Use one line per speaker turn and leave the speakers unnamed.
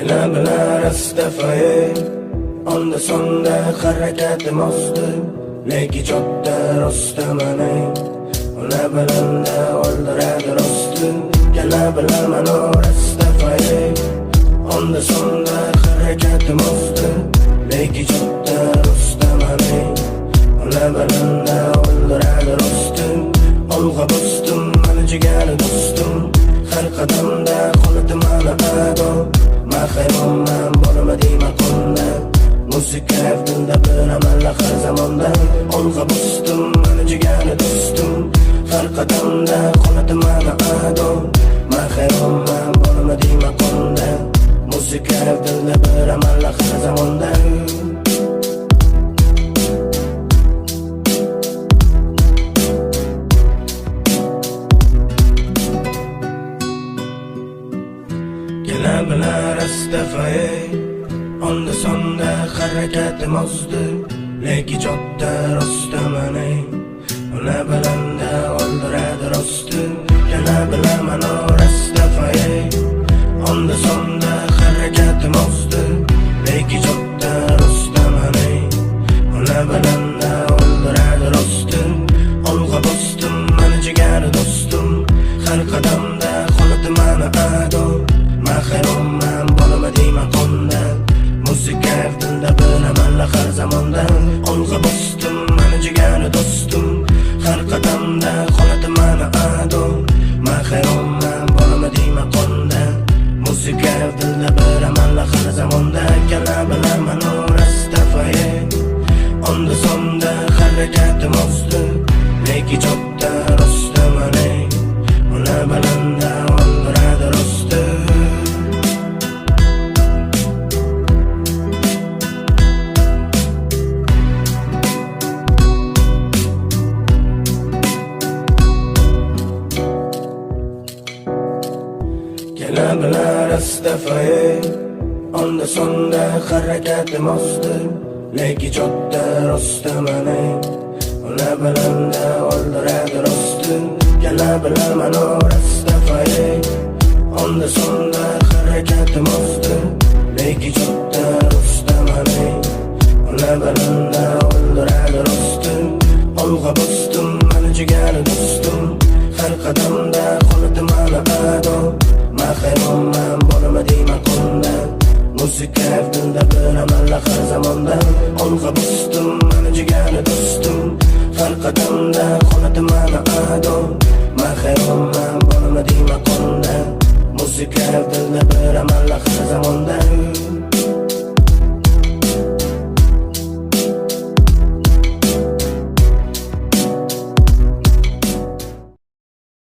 Yana bilar astafay onda sonda harakatim ozdi, lekin jotda rostamanay ona bilanda o'ldiradi rosti. Yana bilaman astafay onda sonda harakatim ozdi, lekin jotda rostamanay ona bilanda o'ldiradi rosti. Olg'a bosdim mani jigari do'stim, har qadamda qoladim mana ado. Mahayronman bo'lmadi maqomda, musiqa dilda biraman har zamonda. Olg'a bosdim mani jigari do'stim, har qadamda qoladim mana ado. Mahayronman bo'lmadi maqomda, musiqa dilda biraman har zamonda. Yana bilar astafay onda sonda harakatim ozdi, lekin jotda rostamanay ona bilanda o'ldiradi rosti. Yana bilaman astafay onda sonda harakatim ozdi, lekin jotda rostamanay ona bilanda o'ldiradi rosti. Olg'a bosdim mani jigari do'stim, har qadamda qoladim mana ado. Mahayronman bo'lmadi maqomda, musiqa dilda biraman har zamonda. Olg'a bosdim mani jigari do'stim, har qadamda qoladim mana ado. Mahayronman bo'lmadi maqomda, musiqa dilda biraman har zamonda. Yana bilaman astafay onda sonda harakatim ozdi, lekin jotda rostamanay ona bilanda o'ldiradi rosti. Yana bilar astafay onda sonda harakatim ozdi, lekin jotda rostamanay ona bilanda o'ldiradi rosti. Yana bilaman astafay onda sonda harakatim ozdi, lekin jotda rostamanay ona bilanda o'ldiradi rosti. Olg'a bosdim mani jigari do'stim, har qadamda qoladim mana ado. Mahayronman bo'lmadi maqomda, musiqa dilda biraman har zamonda. Olg'a bosdim mani jigari do'stim, har qadamda qoladim mana ado. Mahayronman bo'lmadi maqomda, musiqa dilda biraman har zamonda.